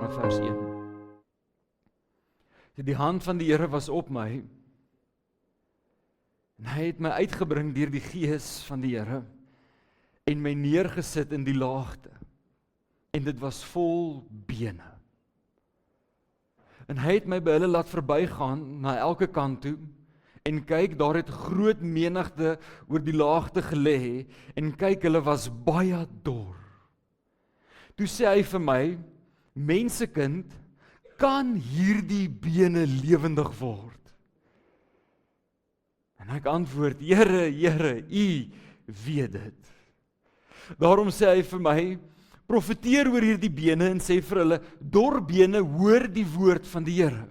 vanaf vers 1. Die hand van die Here was op my, en hy het my uitgebring deur die Gees van die Here, en my neergesit in die laagte, en dit was vol bene. En hy het my by hulle laat verbygaan na elke kant toe, en kyk, daar het groot menigte oor die laagte gelê, en kyk, hulle was baie dor. Toe sê hy vir my, mensekind, kan hierdie bene lewendig word? En ek antwoord, Here, Here, U weet dit. Daarom sê hy vir my, profeteer oor hierdie bene en sê vir hulle, dor bene, hoor die woord van die Here.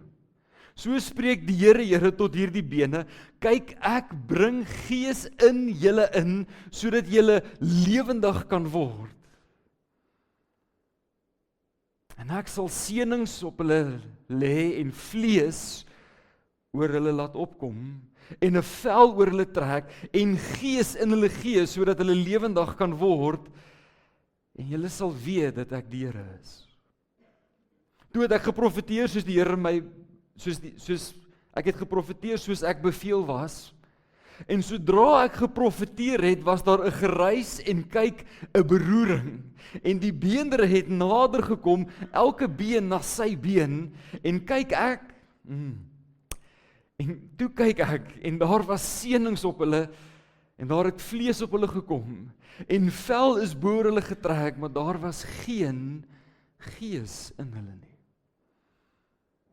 So spreek die Here tot hierdie bene, kyk, ek bring gees in julle in, sodat julle lewendig kan word. En ek sal seënings op hulle lê en vlees oor hulle laat opkom, en 'n vel oor hulle trek, en gees in hulle gee, sodat hulle lewendig kan word, en julle sal weet dat ek die Here is. Toe het ek geprofeteer soos die Here my, soos ek het geprofeteer soos ek beveel was, en sodra ek geprofeteer het, was daar 'n geruis en kyk, 'n beroering, en die beendere het nader gekom, elke been na sy been, en kyk ek, en toe kyk ek, en daar was seënings op hulle, en daar het vlees op hulle gekom, en vel is bo hulle getrek, maar daar was geen gees in hulle nie.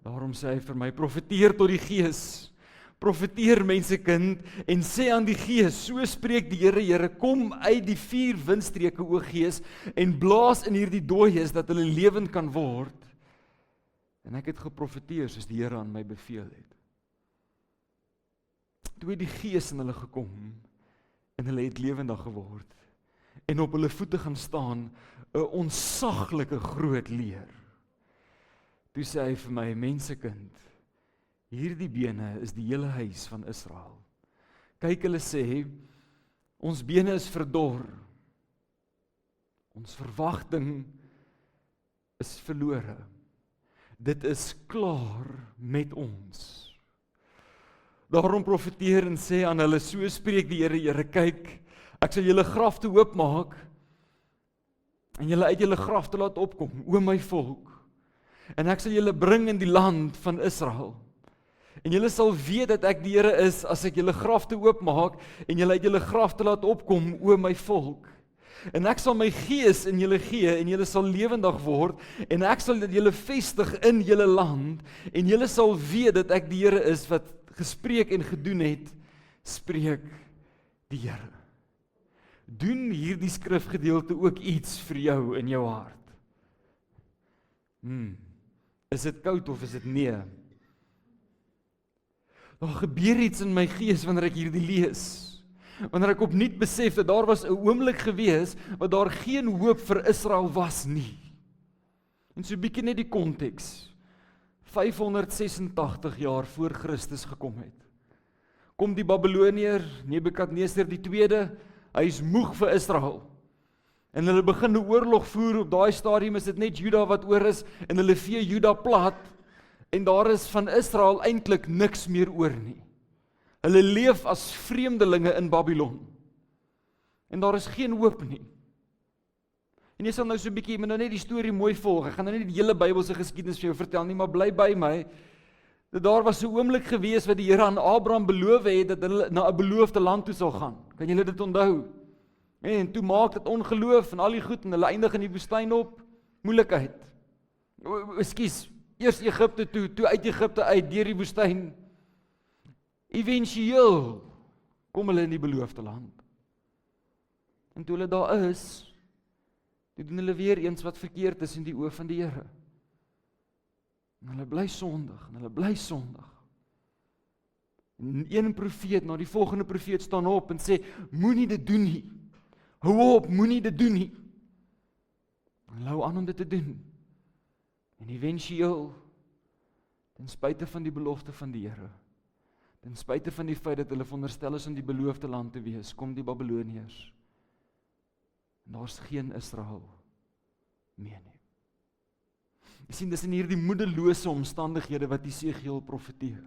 Daarom sê hy vir my, profeteer tot die Gees, profeteer mensekind, en sê aan die Gees, so spreek die Here, kom uit die 4 windstreke, o Gees, en blaas in hierdie dooies, dat hulle lewend kan word. En ek het geprofeteer, soos die Here aan my beveel het. Toe het die Gees in hulle gekom, en hulle het lewendig geword, en op hulle voete gaan staan, 'n onsaglike groot leer. Toe sê hy vir my, mensekind, hierdie bene is die hele huis van Israel. Kyk, hulle sê, ons bene is verdor, ons verwagting is verlore, dit is klaar met ons. Daarom profeteer en sê aan hulle, so spreek die Here, kyk, ek sal julle grafte oopmaak, en julle uit julle grafte laat opkom, o my volk, en ek sal julle bring in die land van Israel, en julle sal weet dat ek die Here is, as ek julle grafte oopmaak, en julle uit julle grafte laat opkom, o my volk, en ek sal my gees in julle gee, en julle sal lewendig word, en ek sal julle vestig in julle land, en julle sal weet dat ek die Here is, wat gespreek en gedoen het, spreek die Here. Doen hierdie skrifgedeelte ook iets vir jou in jou hart? Is dit koud of is dit nee? Daar gebeur iets in my gees wanneer ek hierdie lees. Wanneer ek opnuut besef dat daar was 'n oomblik gewees wat daar geen hoop vir Israel was nie. En so 'n bietjie net die konteks. 586 jaar voor Christus gekom het. Kom die Babiloniër, Nebukadneser die tweede, hy is moeg vir Israel. En hulle begin 'n oorlog voer, op daai stadium is dit net Juda wat oor is, en hulle vee Juda plat, en daar is van Israel eintlik niks meer oor nie. Hulle leef as vreemdelinge in Babylon. En daar is geen hoop nie. En jy sal nou so 'n bietjie, jy moet nou net die storie mooi volg. Ek gaan nou nie die hele Bybelse geskiedenis vir jou vertel nie, maar bly by my. Dat daar was 'n oomblik gewees wat die Here aan Abraham beloof het, dat hulle na 'n beloofde land toe sal gaan. Kan julle dit onthou? En toe maak dit ongeloof en al die goed, en hulle eindig in die woestyn op moeilikheid. Ekskuus, eers Egipte toe uit Egipte uit, deur die woestyn. Éventueel kom hulle in die beloofde land. En toe hulle daar is, toe doen hulle weer eens wat verkeerd is in die oë van die Here. En hulle bly sondig, en hulle bly sondig. En een profeet na die volgende profeet staan op en sê, moenie dit doen nie. Hou op, moenie dit doen nie. En hulle hou aan om dit te doen. En éventueel, ten spyte van die belofte van die Here, ten spyte van die feit dat hulle veronderstel is om die beloofde land te wees, kom die Babiloniërs. En daar's geen Israel meer nie. Jy sien, dis in hierdie moedelose omstandighede wat Jesegiel profeteer.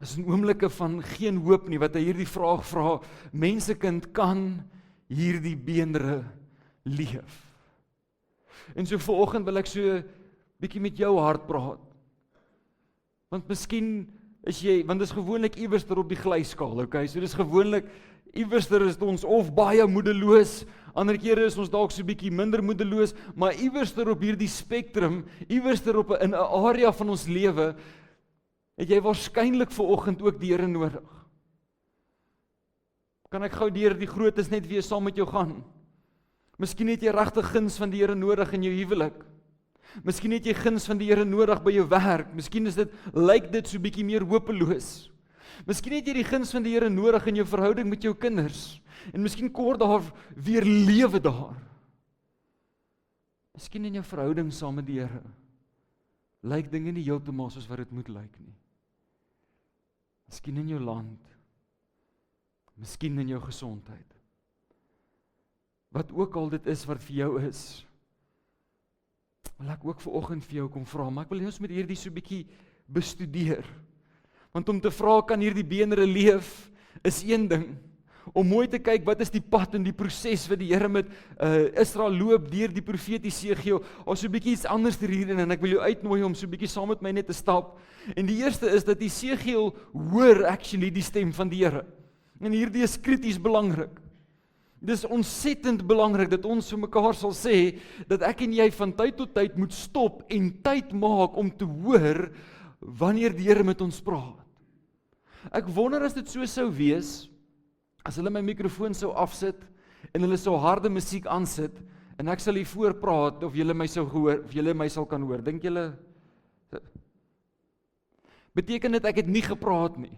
Dis in oomblikke van geen hoop nie, wat hy hierdie vraag vra, mensekind, kan hierdie beenderre leef? En so vanoggend wil ek so bietjie met jou hart praat. Want miskien is jy, want dis gewoonlik iewerster op die glyskaal, okay? So dis gewoonlik, iewerster is ons of baie moedeloos, ander kere is ons dalk so bietjie minder moedeloos, maar iewerster op hierdie spektrum, iewerster op in 'n area van ons lewe, het jy waarskynlik vanoggend ook die Here nodig. Kan ek gou deur die grootes net weer saam met jou gaan? Miskien het jy regtig guns van die Here nodig in jou huwelik. Miskien het jy guns van die Here nodig by jou werk. Miskien lyk dit so bietjie meer hopeloos. Miskien het jy die guns van die Here nodig in jou verhouding met jou kinders. En miskien kort daar weer lewe daar. Miskien in jou verhouding saam met die Here lyk dinge nie heeltemal soos wat dit moet lyk nie. Miskien in jou land. Miskien in jou gesondheid. Wat ook al dit is wat vir jou is, wil ek ook vanoggend vir jou kom vra, maar ek wil ons met hierdie so bietjie bestudeer. Want om te vra, kan hierdie beenderre leef, is een ding. Om mooi te kyk, wat is die pad en die proses wat die Here met Israel loop deur die profeet Jesegiel, of so bietjie iets anders hierin, en ek wil jou uitnooi om so bietjie saam met my net te stap. En die eerste is dat Jesegiel hoor actually die stem van die Here. En hierdie is krities belangrik. Dis ontsettend belangrik dat ons vir mekaar sal sê, dat ek en jy van tyd tot tyd moet stop en tyd maak om te hoor wanneer die Here met ons praat. Ek wonder as dit so sou wees, as hulle my mikrofoon sou afsit, en hulle sou harde musiek aansit, en ek sal hier voor praat, of julle my sou gehoor, of julle my sal kan hoor, dink julle, beteken dit ek het nie gepraat nie.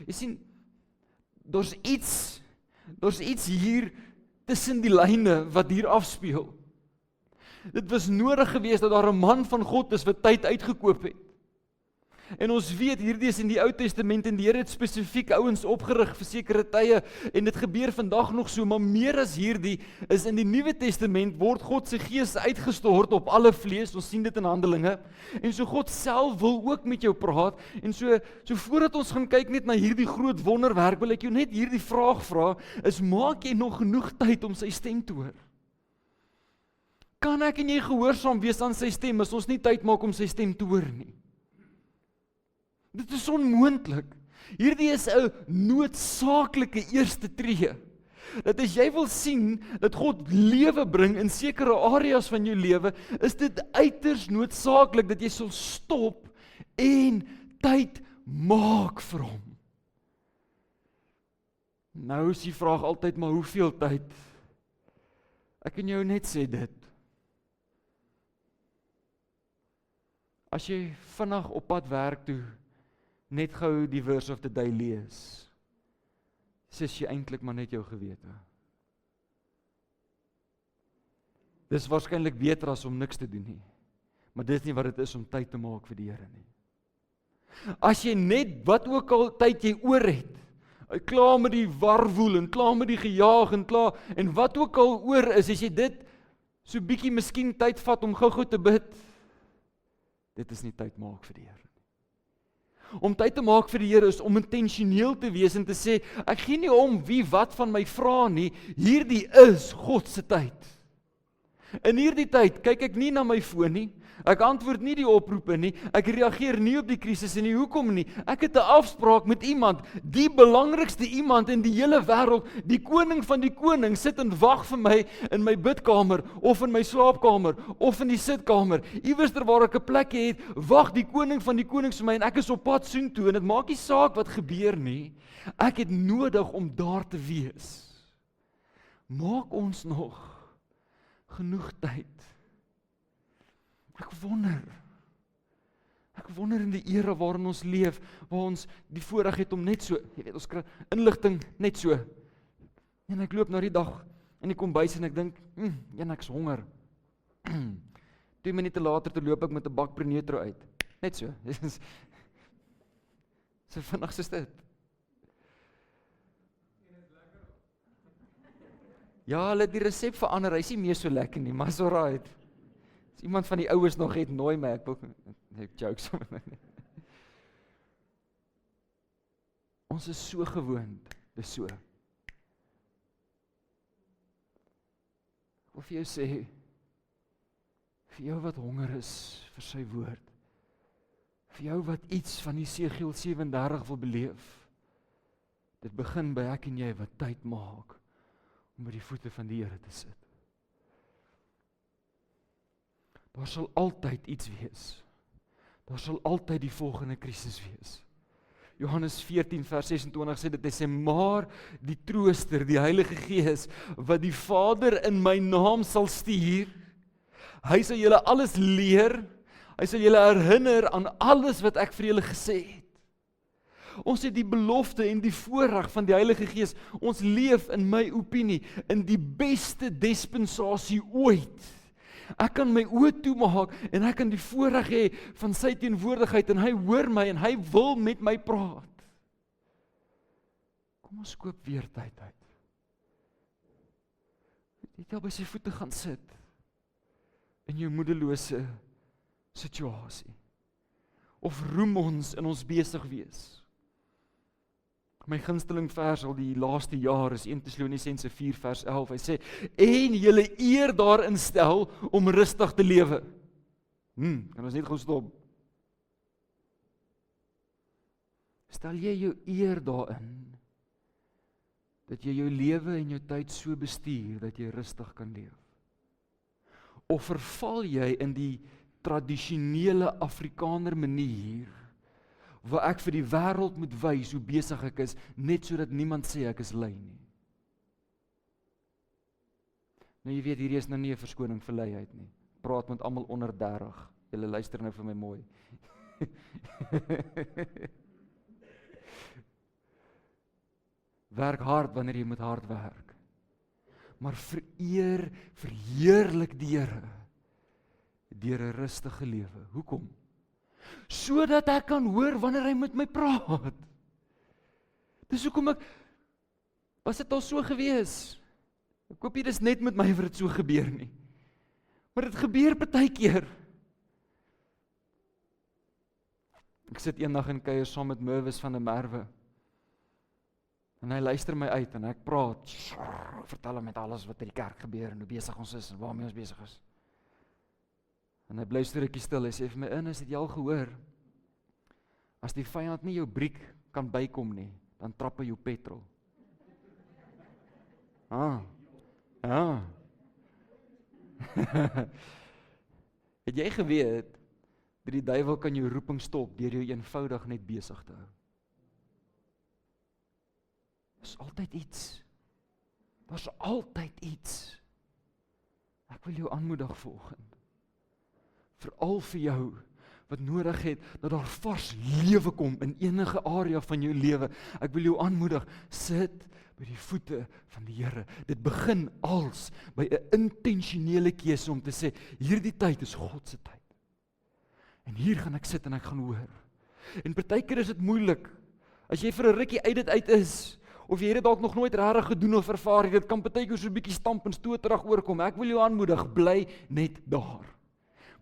Jy sien, daar's iets hier tussen die lyne wat hier afspeel. Dit was nodig geweest dat daar 'n man van God is wat tyd uitgekoop het. En ons weet, hierdie is in die Ou Testament en die Here het spesifiek ouens opgerig vir sekere tye en dit gebeur vandag nog so, maar meer as hierdie is in die Nuwe Testament word God se gees uitgestort op alle vlees, ons sien dit in Handelinge, en so God self wil ook met jou praat, en so voordat ons gaan kyk net na hierdie groot wonderwerk, wil ek jou net hierdie vraag vra, is maak jy nog genoeg tyd om sy stem te hoor? Kan ek en jy gehoorsaam wees aan sy stem, as ons nie tyd maak om sy stem te hoor nie? Dit is onmoontlik. Hierdie is 'n noodsaaklike eerste tree. Dat as jy wil sien dat God lewe bring in sekere areas van jou lewe, is dit uiters noodsaaklik dat jy sal stop en tyd maak vir hom. Nou is die vraag altyd, maar hoeveel tyd? Ek kan jou net sê dit. As jy vinnig op pad werk toe, net gou die verse of the day lees, sis jy eintlik maar net jou gewete. Dis waarskynlik beter as om niks te doen nie, maar dit is nie wat dit is om tyd te maak vir die Here nie. As jy net wat ook al tyd jy oor het, klaar met die warwoel en klaar met die gejaag en klaar, en wat ook al oor is, as jy dit so bietjie miskien tyd vat om gou-gou te bid, dit is nie tyd maak vir die Here. Om tyd te maak vir die Here is om intentioneel te wees en te sê, ek gee nie om wie wat van my vra nie, hierdie is God se tyd. In hierdie tyd kyk ek nie na my foon nie, ek antwoord nie die oproepe nie, ek reageer nie op die krisis nie, hoekom nie? Ek het 'n afspraak met iemand, die belangrikste iemand in die hele wêreld, die koning van die koning, sit en wag vir my in my bidkamer, of in my slaapkamer, of in die sitkamer, iewers waar ek 'n plekkie het, wag die koning van die konings vir my, en ek is op pad soontoe, en dit maak nie saak wat gebeur nie, ek het nodig om daar te wees. Maak ons nog genoeg tyd? Ek wonder in die era waarin ons leef, waar ons die voorreg het om net so, jy weet, ons kry inligting net so. En ek loop na die dag in die kombuis en ek dink, ek's honger. 2 minute later te loop ek met 'n bak Prenetro uit. Net so. So vinnig is dit. Ja, hulle het die resep verander, hy is nie meer so lekker nie, maar is alright. As iemand van die ouers nog het, nooi my, ek wil jokes om my. Ons is so gewoond, dis so. Ek wil vir jou sê, vir jou wat honger is vir sy woord, vir jou wat iets van Jesegiel 37 wil beleef, dit begin by ek en jy wat tyd maak om by die voete van die Here te sit. Daar sal altyd iets wees. Daar sal altyd die volgende krisis wees. Johannes 14 vers 26 sê dit, hy sê, maar die Trooster, die Heilige Gees, wat die Vader in my naam sal stuur, hy sal julle alles leer, hy sal julle herinner aan alles wat ek vir julle gesê het. Ons het die belofte en die voorreg van die Heilige Gees, ons leef in my opinie, in die beste dispensasie ooit. Ek kan my oë toemaak en ek kan die voorreg hê van sy teenwoordigheid en hy hoor my en hy wil met my praat. Kom ons koop weer tyd uit. Jy kan by sy voete gaan sit in jou moedelose situasie. Of roem ons in ons besig wees. My gunsteling vers al die laaste jaar is 1 Tessalonisense 4 vers 11. Hy sê, en julle eer daarin stel om rustig te lewe. Kan ons net gou stop. Stel jy jou eer daarin, dat jy jou lewe en jou tyd so bestuur, dat jy rustig kan leef? Of verval jy in die tradisionele Afrikaner manier, waar ek vir die wêreld moet wys hoe besig ek is, net sodat niemand sê ek is lui nie. Nou jy weet, hierdie is nou nie 'n verskoning vir luiheid nie. Praat met almal onder 30. Julle luister nou vir my mooi. Werk hard wanneer jy moet hard werk. Maar verheerlik die Here deur 'n rustige lewe. Hoekom? Sodat ek kan hoor wanneer hy met my praat. Dis hoekom was dit al so gewees? Ek hoop nie dis net met my wat dit so gebeur nie. Maar dit gebeur partykeer. Ek sit eendag in kuier saam met Merwis van der Merwe. En hy luister my uit en ek praat. Ek vertel hom met alles wat in die kerk gebeur en hoe besig ons is en waarmee ons besig is. En hy bly so rukkie stil, hy sê vir my, is dit jy al gehoor? As die vyand nie jou briek kan bykom nie, dan trap hy jou petrol. Ja. Het jy geweet, dat die duiwel kan jou roeping stop, deur jou eenvoudig net besig te hou? Daar's altyd iets. Daar's altyd iets. Ek wil jou aanmoedig volgende. Veral vir jou, wat nodig het, dat daar vars lewe kom in enige area van jou lewe. Ek wil jou aanmoedig, sit by die voete van die Here. Dit begin als by 'n intentionele keuse om te sê, hierdie tyd is God se tyd. En hier gaan ek sit en ek gaan hoor. En partykeer is dit moeilik. As jy vir 'n rukkie uit dit uit is, of jy het dit dalk nog nooit regtig gedoen of ervaar, dit kan partykeer so 'n bietjie stamp en stoterig oorkom. Ek wil jou aanmoedig, bly net daar.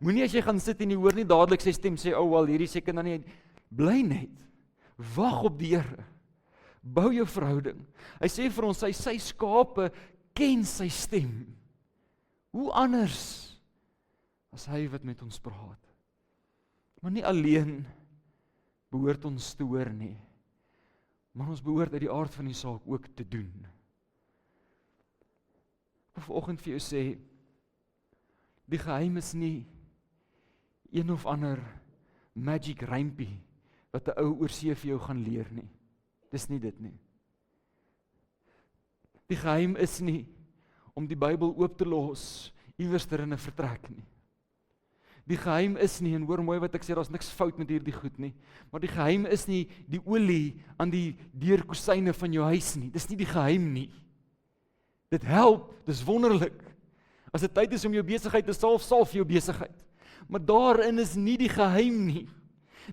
Moenie as jy gaan sit en jy hoor nie dadelik sy stem sê, wel, hierdie seker dan nie, bly net, wag op die Here, bou jou verhouding. Hy sê vir ons, sy skape ken sy stem. Hoe anders as hy wat met ons praat? Maar nie alleen behoort ons te hoor nie, maar ons behoort uit die aard van die saak ook te doen. Ek wil vanoggend vir jou sê, die geheim is nie een of ander magic rympie wat 'n ou oorsee vir jou gaan leer nie. Dis nie dit nie. Die geheim is nie om die Bybel oop te los iewers ter in 'n vertrek nie. Die geheim is nie, en hoor mooi wat ek sê, daar's niks fout met hierdie goed nie, maar die geheim is nie die olie aan die deurkosyne van jou huis nie. Dis nie die geheim nie. Dit help, dis wonderlik. As dit tyd is om jou besigheid te salf jou besigheid. Maar daarin is nie die geheim nie.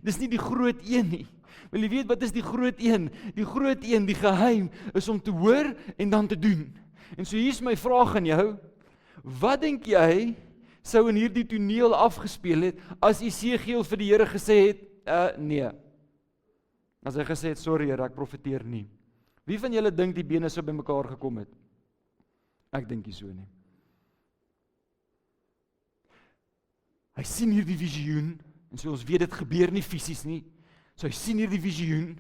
Dis nie die groot een nie. Wil jy weet wat is die groot een? Die groot een, die geheim, is om te hoor en dan te doen. En so hier's my vraag aan jou, wat dink jy sou in hierdie toneel afgespeel het, as Esegiel vir die Here gesê het, nee. As hy gesê het, sorry Here, ek profeteer nie. Wie van julle dink die bene sou bymekaar gekom het? Ek dink nie so nie. Hy sien hierdie visioen, en so ons weet dit gebeur nie fisies nie, so hy sien hierdie visioen,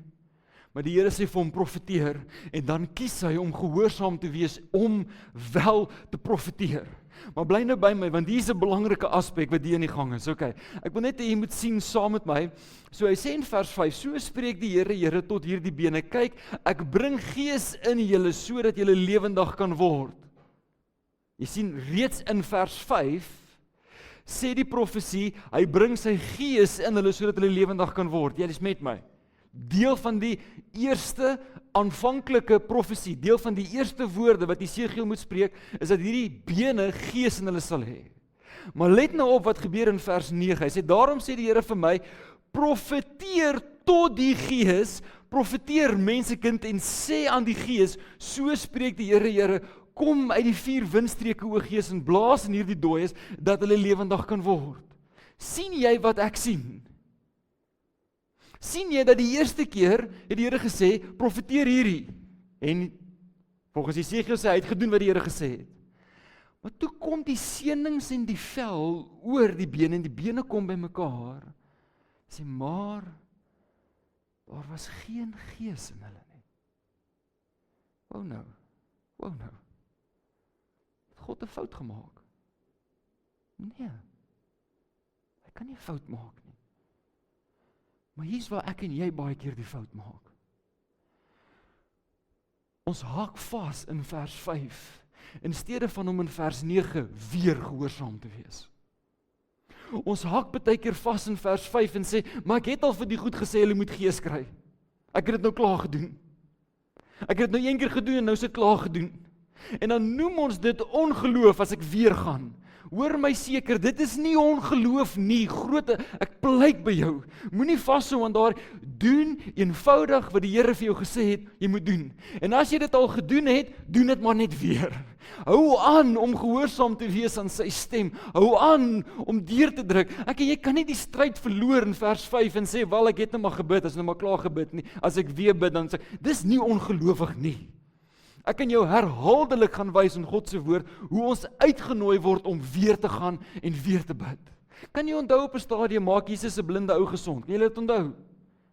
maar die Here sê vir hom profeteer, en dan kies hy om gehoorsaam te wees, om wel te profeteer. Maar bly nou by my, want hier is 'n belangrike aspek wat hier in die gang is. Okay. Ek wil net hê jy moet sien saam met my. So hy sê in vers 5, so spreek die Here tot hierdie bene, kyk, ek bring gees in julle, sodat julle lewendig kan word. Jy sien, reeds in vers 5, sê die profesie, hy bring sy gees in hulle, sodat hulle lewendig kan word. Jy is met my. Deel van die eerste aanvanklike profesie, deel van die eerste woorde wat Esegiel moet spreek, is dat hierdie bene gees in hulle sal hê. Maar let nou op wat gebeur in vers 9. Hy sê, daarom sê die Here vir my, profeteer tot die gees, profeteer mensekind en sê aan die gees, so spreek die Here, kom uit die 4 windstreke o Gees en blaas in hierdie dooies, dat hulle lewendig kan word. Sien jy wat ek sien? Sien jy dat die eerste keer het die Here gesê, profeteer hierdie, en volgens Esegiel sê hy het gedoen wat die Here gesê het. Maar toe kom die senings en die vel oor die bene, en die bene kom by mekaar, sê, maar daar was geen gees in hulle nie. Wou nou. Het God 'n fout gemaak? Nee, hy kan nie 'n fout maak nie. Maar hier's waar ek en jy baie keer die fout maak. Ons haak vas in vers 5, in steede van om in vers 9 weer gehoorsaam te wees. Ons haak baie keer vas in vers 5 en sê, maar ek het al vir die goed gesê, hulle moet gees kry. Ek het dit nou klaar gedoen. Ek het dit nou een keer gedoen en nou is dit klaar gedoen. En dan noem ons dit ongeloof as ek weer gaan. Hoor my seker, dit is nie ongeloof nie, ek pleit by jou. Moenie vashou aan daar, doen eenvoudig wat die Here vir jou gesê het, jy moet doen. En as jy dit al gedoen het, doen dit maar net weer. Hou aan om gehoorsaam te wees aan sy stem. Hou aan om deur te druk. Ek en jy kan nie die stryd verloor in vers 5 en sê, wel ek het nou maar gebid, as nou maar klaar gebid nie. As ek weer bid, dan sê, dis nie ongelowig nie. Ek kan jou herhaaldelik gaan wys in God se woord, hoe ons uitgenooi word om weer te gaan en weer te bid. Kan jy onthou op 'n stadium maak Jesus 'n blinde ou gesond? Kan jy dit onthou?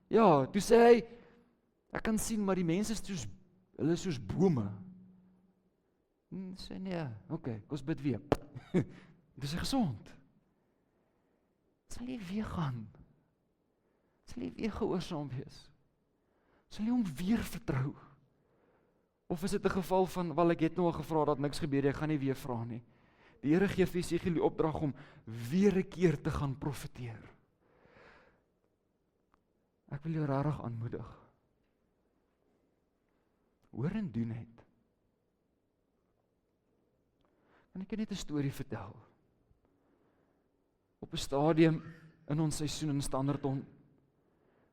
Ja, toe sê hy, ek kan sien, maar die mense is hulle is soos bome. Sê nee, okay, ons bid weer. Dis gesond. Sal jy weer gaan? Sal jy weer gehoorsaam wees? Sal jy hom weer vertrou? Of is dit 'n geval van, wel ek het nou al gevra dat niks gebeur, ek gaan nie weer vra nie. Die Here gee vir Esegiel die opdrag om weer 'n keer te gaan profeteer. Ek wil jou regtig aanmoedig. Hoor en doen het. Kan ek net 'n storie vertel? Op 'n stadium in ons seisoen in Standerton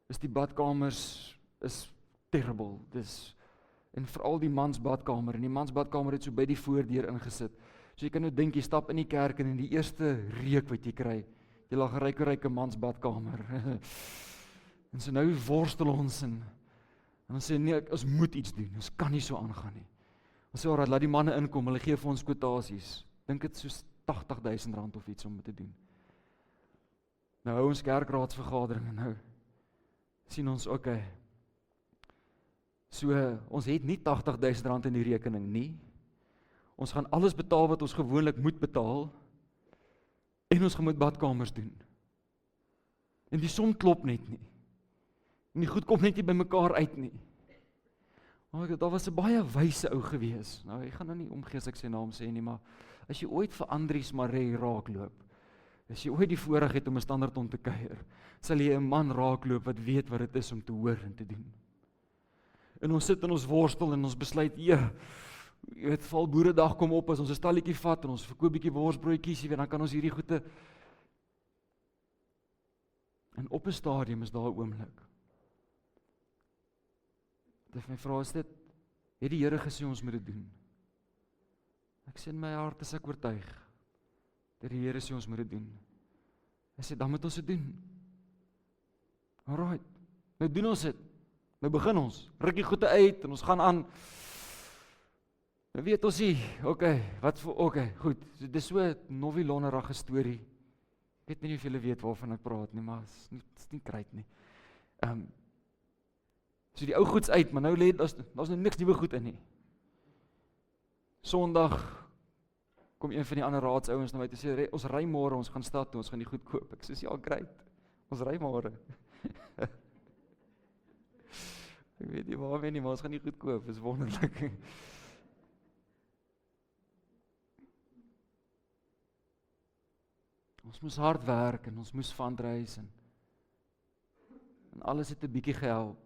is die badkamers is terrible. En veral die mansbadkamer, en die mansbadkamer het so by die voordeur ingesit. So jy kan nou dink, jy stap in die kerk en in die eerste reuk wat jy kry, jy lag 'n ryke mansbadkamer. En so nou worstel ons en ons sê nee, ons moet iets doen, ons kan nie so aangaan nie. Ons sê, alright, laat die manne inkom, hulle gee vir ons kwotasies. Dink dit soos R80,000 of iets om te doen. Nou hou ons kerkraadsvergadering en nou sien ons, okay, so, ons het nie R80,000 in die rekening nie. Ons gaan alles betaal wat ons gewoonlik moet betaal. En ons gaan met badkamers doen. En die som klop net nie. En die goed kom net nie by mekaar uit nie. Maar daar was 'n baie wyse ou gewees. Nou, ek gaan nou nie omgee as ek sy naam sê nie, maar as jy ooit vir Andries Maree raakloop, as jy ooit die voorreg het om in Standerton te kuier, sal jy 'n man raakloop wat weet wat dit is om te hoor en te doen. En ons sit in ons worstel en ons besluit, jy weet, val boeredag kom op, as ons 'n stalletjie vat en ons verkoop bietjie worsbroodjies, jy weet, dan kan ons hierdie goede. En op 'n stadium is daar 'n oomblik. Dit my vra, is dit, het die Here gesê ons moet dit doen? Ek sê in my hart is ek oortuig, dat die Here sê ons moet dit doen. Hy sê, dan moet ons dit doen. Alright, nou doen ons dit. Nou begin ons, ruk die goede uit, en ons gaan aan. Nou weet ons nie, goed, dit is so 'n novelonerige storie. Ek weet nie of julle weet waarvan ek praat nie, maar het is nie kruit nie. So die ou goeds uit, maar nou daar's nou niks nuwe goed in nie. Sondag kom een van die ander raadsouens na my toe sê, ons ry môre, ons gaan stad toe, ons gaan die goed koop. Ek sê, ja, great, ons ry môre. Ek weet nie waarmee nie, maar ons gaan die goed koop, is wonderlik. Ons moes hard werk, en ons moes fundraise, en alles het 'n bietjie gehelp.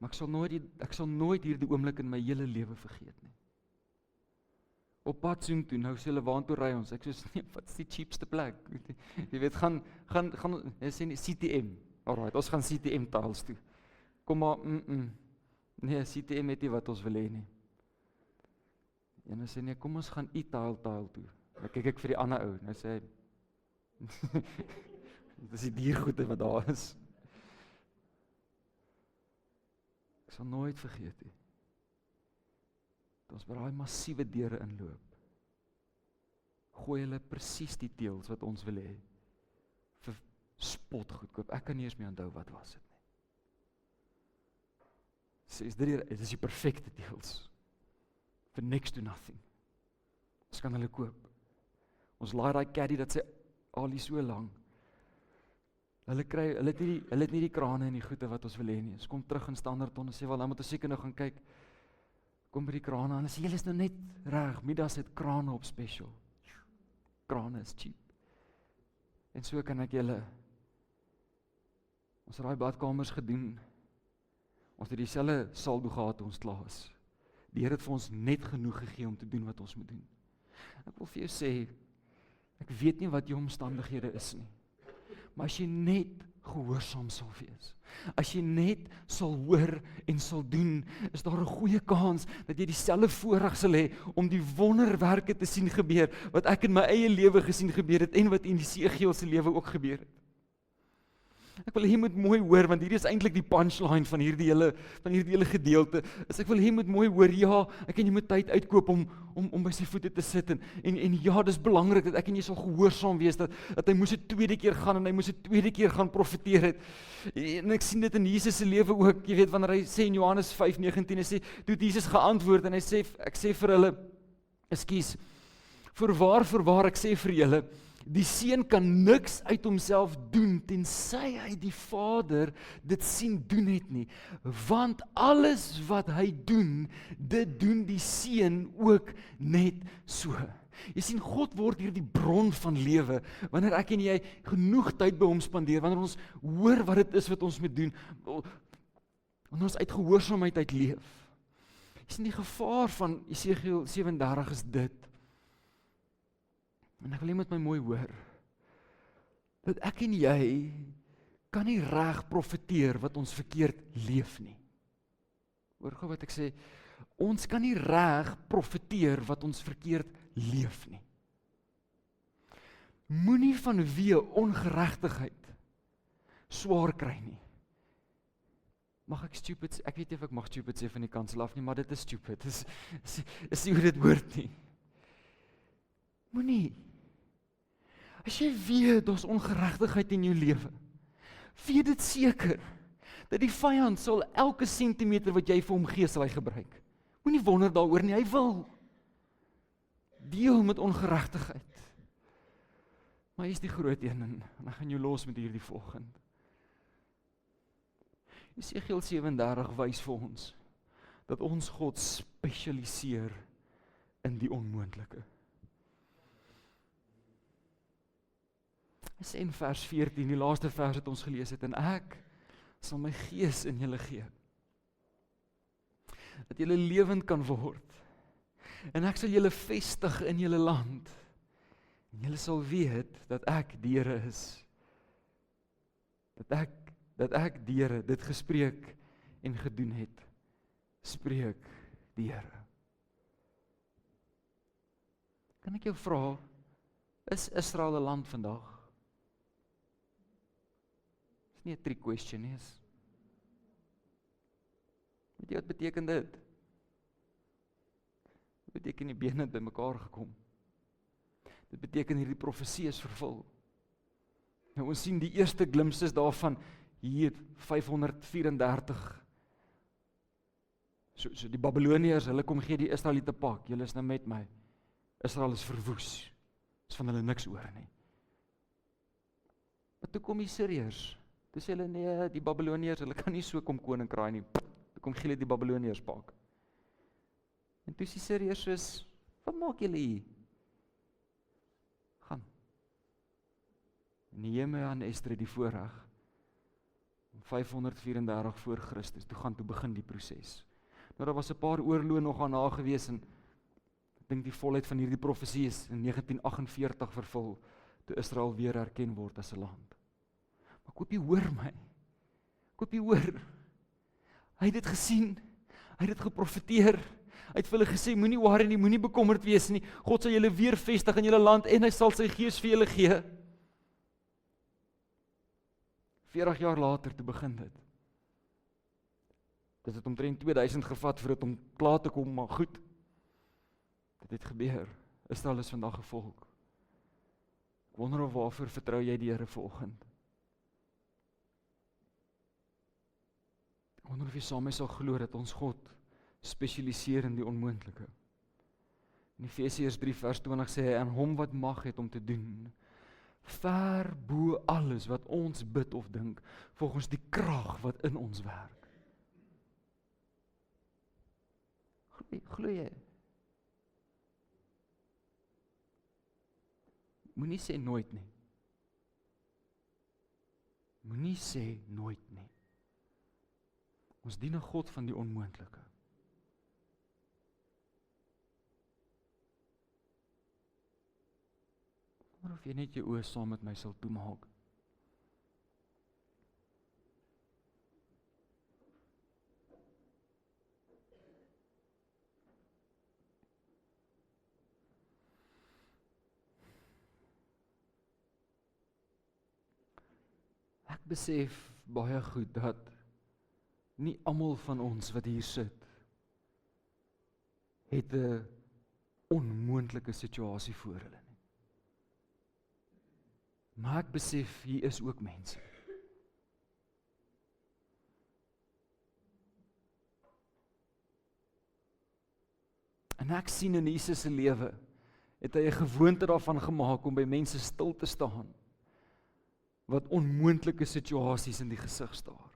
Maar ek sal nooit hierdie oomblik in my hele lewe vergeet nie. Op pad soontoe, nou sê hulle, waartoe ry ons? Ek sê, nee, wat is die cheapste plek? Jy weet, gaan sê nie, CTM. Alright, ons gaan CTM Tiles toe. Kom maar, nee, CTM het nie wat ons wil hê nie. En hy sê, nee, kom ons gaan Tile toe. Dan kyk ek vir die ander ou, nou sê hy, dit is die diergoede wat daar is. Ek sal nooit vergeet nie. Ons by daai massiewe deure inloop, gooi hulle presies die teels wat ons wil hê, vir spot goedkoop. Ek kan nie eens meer onthou wat was dit nie. Dit is die perfekte teels, vir next to nothing. Ons kan hulle koop. Ons laai daai caddy dat sy alie so lang. Hulle het nie die krane en die goede wat ons wil hê nie. Ons kom terug in Standerton en sê, wel, nou moet ons seker nou gaan kyk. Kom by die krane aan en sê, julle is nou net reg, Midas het krane op special. Krane is cheap. En so kan ek julle, ons het daai badkamers gedoen, ons het dieselfde saldo gehad toe ons klaar is. Die Here het vir ons net genoeg gegee om te doen wat ons moet doen. Ek wil vir jou sê, ek weet nie wat jou omstandighede is nie, maar as jy net gehoorsaam sal wees, as jy net sal hoor en sal doen, is daar 'n goeie kans dat jy dieselfde voorreg sal hê om die wonderwerke te sien gebeur, wat ek in my eie lewe gesien gebeur het, en wat in Esegiel se lewe ook gebeur het. Ek wil hê jy moet mooi hoor, want hierdie is eintlik die punchline van hierdie hele gedeelte. Ek wil hê jy moet mooi hoor, ja, ek en jy moet tyd uitkoop om by sy voete te sit, en ja, dis belangrik dat ek en jy sal gehoorsaam wees, dat hy moes 'n tweede keer gaan, en hy moes 'n tweede keer gaan profeteer het. En ek sien dit in Jesus se lewe ook, jy weet, wanneer hy sê in Johannes 5:19, hy sê, toe het Jesus geantwoord, en hy sê, ek sê vir hulle, ekskuus, voorwaar, ek sê vir julle, die seun kan niks uit homself doen, tensy hy die Vader dit sien doen het nie. Want alles wat hy doen, dit doen die seun ook net so. Jy sien, God word hier die bron van lewe, wanneer ek en jy genoeg tyd by hom spandeer, wanneer ons hoor wat dit is wat ons moet doen, wanneer ons uit gehoorsaamheid uit leef. Jy sien, die gevaar van Esegiel 37 is dit, en ek wil jy met my mooi hoor, dat ek en jy kan nie reg profeteer wat ons verkeerd leef nie. Hoor gou wat ek sê, ons kan nie reg profeteer wat ons verkeerd leef nie. Moenie vanweë ongeregtigheid swaar kry nie. Mag ek stupid, ek weet nie of ek mag stupid sê van die kansel af nie, maar dit is stupid, is nie hoe dit hoort nie. Moenie. As jy weet, daar's ongeregtigheid in jou lewe, weet dit seker, dat die vyand sal elke sentimeter wat jy vir hom gee, sal hy gebruik. Moenie wonder daaroor nie, hy wil deel met ongeregtigheid. Maar hy is die groot een, en ek gaan jou los met hierdie volgende. Esegiel 37 wys vir ons, dat ons God spesialiseer in die onmoontlike. Hy sê in vers 14, die laaste vers wat ons gelees het, en ek sal my gees in julle gee, dat julle lewend kan word, en ek sal julle vestig in julle land, en julle sal weet, dat ek die Here is, dat ek die Here dit gespreek en gedoen het, spreek die Here. Kan ek jou vra, is Israel 'n land vandag? Dis nie 'n trick question nie. Weet jy wat beteken dit? Dit beteken die bene het bymekaar gekom. Dit beteken hierdie profesie is vervul. Nou ons sien die eerste glimpses daarvan hier 534. So die Babiloniërs, hulle kom gee die Israeliete pak. Julle is nou met my. Israel is verwoes. Is van hulle niks oor nie. Maar toe kom die Siriërs. Toe sê hulle nee, die Babiloniërs, hulle kan nie so kom koninkraai nie. Toe kom gee hulle die Babiloniërs pak. En toe is die Siriërs soos, wat maak julle hier? Gaan. Nehemia en Ester het die voorreg. 534 voor Christus, toe begin die proses. Nou daar was 'n paar oorloë nog daarna gewees en ek dink die volheid van hierdie profesie is in 1948 vervul, toe Israel weer erken word as 'n land. Maar koop jy hoor my? Koop jy hoor? Hy het dit gesien, hy het dit geprofeteer, hy het vir hulle gesê, moenie worry nie, moenie bekommerd wees nie, God sal julle weer vestig in julle land en hy sal sy gees vir julle gee. 40 jaar later te begin dit. Dit het omtrent 2000 gevat vir dit om klaar te kom, maar goed. Dit het gebeur. Israel is vandag 'n volk. Ek wonder of waarvoor vertrou jy die Here vanoggend? Ek wonder of jy saam met my sal glo dat ons God spesialiseer in die onmoontlike. In Efesiërs 3 vers 20 sê hy, aan hom wat mag het om te doen, ver bo alles wat ons bid of dink, volgens die krag wat in ons werk. Glo jy? Moenie sê nooit nie. Moenie sê nooit nie. Ons dien 'n God van die onmoontlike. Maar of jy net jou oë saam met my sal toemaak. Ek besef baie goed dat nie almal van ons wat hier sit, het 'n onmoontlike situasie voor hulle nie. Maar ek besef, hier is ook mense. En ek sien in Jesus se lewe, het hy 'n gewoonte daarvan gemaak om by mense stil te staan, wat onmoontlike situasies in die gesig staar.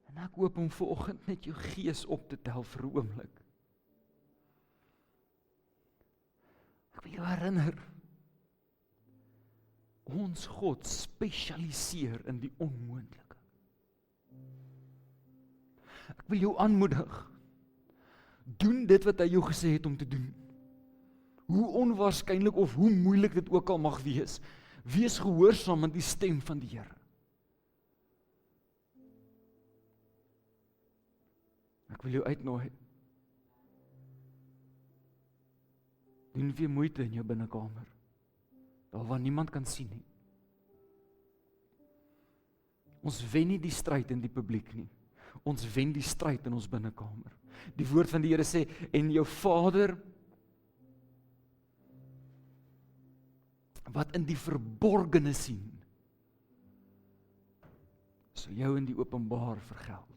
En ek hoop om vanoggend net jou gees op te tel vir 'n oomblik. Ek wil jou herinner, ons God spesialiseer in die onmoontlike. Ek wil jou aanmoedig, doen dit wat hy jou gesê het om te doen. Hoe onwaarskynlik of hoe moeilik dit ook al mag wees, wees gehoorsaam aan die stem van die Here. Ek wil jou uitnooi. Doen weer moeite in jou binnekamer, daar waar niemand kan sien nie. Ons wen nie die stryd in die publiek nie. Ons wen die stryd in ons binnekamer. Die woord van die Here sê, en jou Vader, wat in die verborgene sien, sal jou in die openbaar vergeld.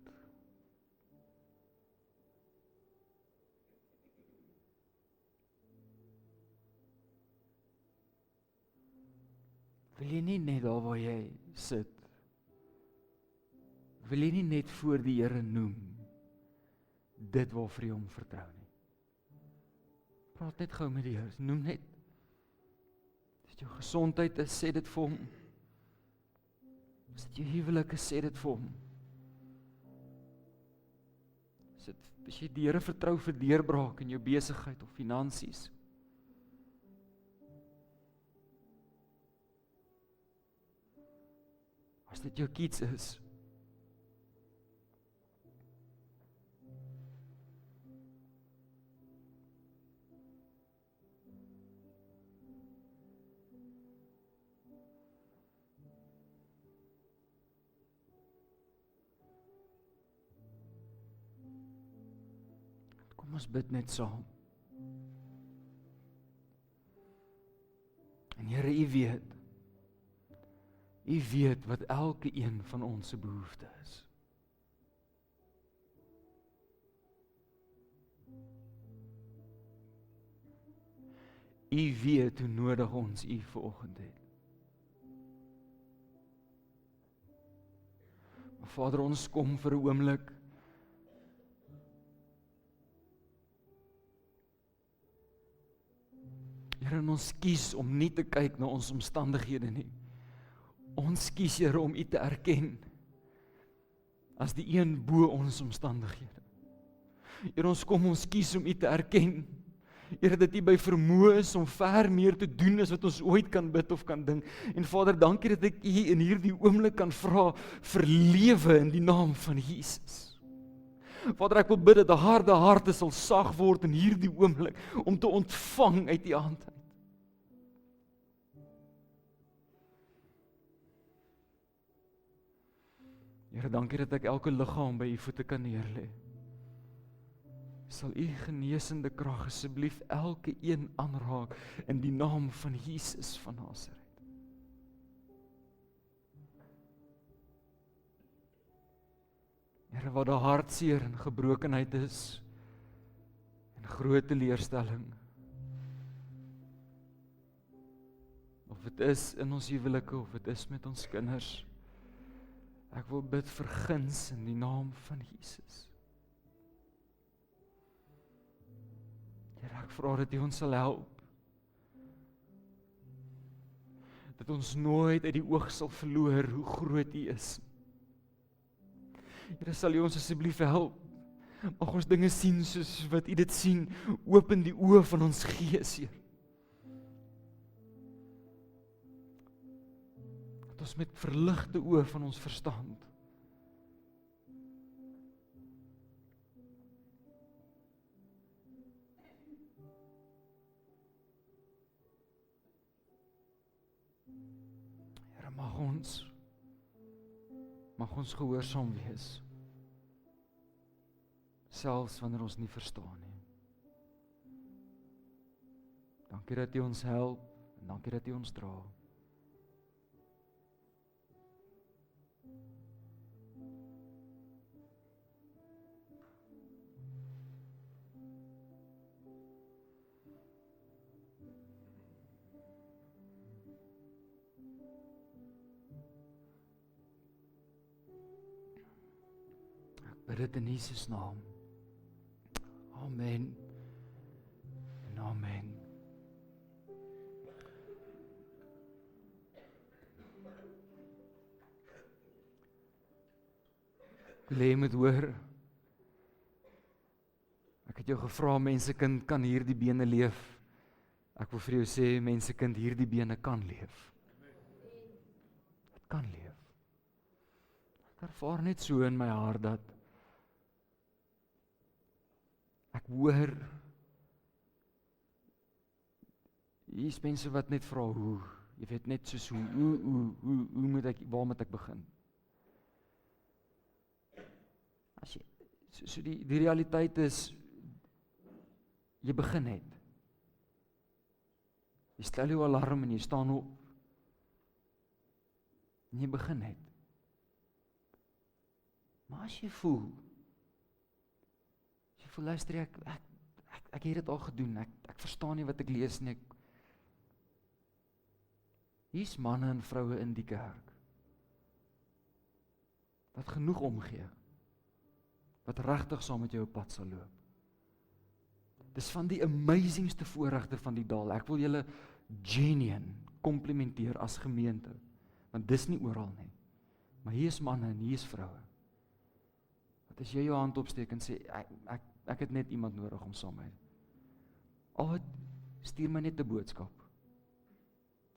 Wil jy nie net daar waar jy sit, wil jy nie net voor die Here noem, dit waarvoor jy hom vertrou nie. Praat net gou met die Here, noem net, as dit jou gesondheid is, sê dit vir hom, as dit jou huwelik is, sê dit vir hom, as jy die Here vertrou vir deurbraak in jou besigheid of finansies, As dit jou kies is, kom ons bid net saam. En Here, U weet wat elke een van ons se behoefte is. U weet hoe nodig ons U vanoggend het. Maar Vader, ons kom vir 'n oomblik Here, en ons kies om nie te kyk na ons omstandighede nie. Ons kies, Here, om U te erken as die een bo ons omstandighede. Here, ons kies om U te erken. Here, dat U by vermoë is om ver meer te doen as wat ons ooit kan bid of kan dink. En Vader, dankie dat ek U in hierdie oomblik kan vra vir lewe in die naam van Jesus. Vader, ek wil bid dat 'n harde harte sal sag word in hierdie oomblik om te ontvang uit U hand uit. Here, dankie dat ek elke liggaam by U voete kan neerlê. Sal U genesende krag asseblief elke een aanraak in die naam van Jesus van Nasaret. Here, wat daar hartseer en gebrokenheid is en groot teleurstelling, of dit is in ons huwelike of dit is met ons kinders, ek wil bid vir guns in die naam van Jesus. Here, ek vra dat U ons sal help, dat ons nooit uit die oog sal verloor hoe groot U is. Here, sal U ons asseblief help, mag ons dinge sien soos wat U dit sien, open die oë van ons gees, Heer. Dat ons met verligte oë van ons verstand Here, mag ons gehoorsaam wees, selfs wanneer ons nie verstaan nie. Dankie dat U ons help, en dankie dat U ons dra. Bid dit in Jesus naam. Amen. En amen. Ek wil hê jy moet hoor. Ek het jou gevra, mensekind, kan hierdie bene leef? Ek wil vir jou sê, mensekind, hierdie bene kan leef. Dit kan leef. Ek ervaar net so in my hart dat ek hoor, hier is mense wat net vra hoe, jy weet net soos hoe moet ek, waar moet ek begin? As jy, so die realiteit is, jy begin net. Jy stel jou alarm en jy staan op, en jy begin net. Maar as jy voel, luister, ek het dit al gedoen, ek verstaan nie wat ek lees nie, hier's manne en vroue in die kerk, wat genoeg omgee, wat regtig saam met jou op pad sal loop. Dis van die amazingste voorregte van die dal, ek wil julle genuine komplimenteer as gemeente, want dis nie oral nie, maar hier is manne en hier is vroue, wat as jy jou hand opsteek en sê, ek het net iemand nodig om saam met. Al stuur my net 'n boodskap.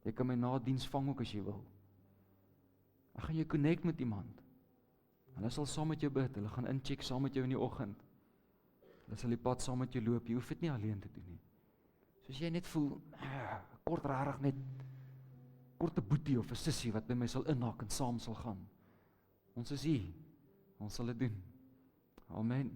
Jy kan my na diens vang ook as jy wil. Dan gaan jy connect met iemand. Hulle sal saam met jou bid, hulle gaan incheck saam met jou in die oggend. Hulle sal die pad saam met jou loop, jy hoef dit nie alleen te doen nie. Soos jy net voel, kort rarig net, korte boetie of 'n sussie wat by my sal inhak en saam sal gaan. Ons is hier, ons sal dit doen. Amen.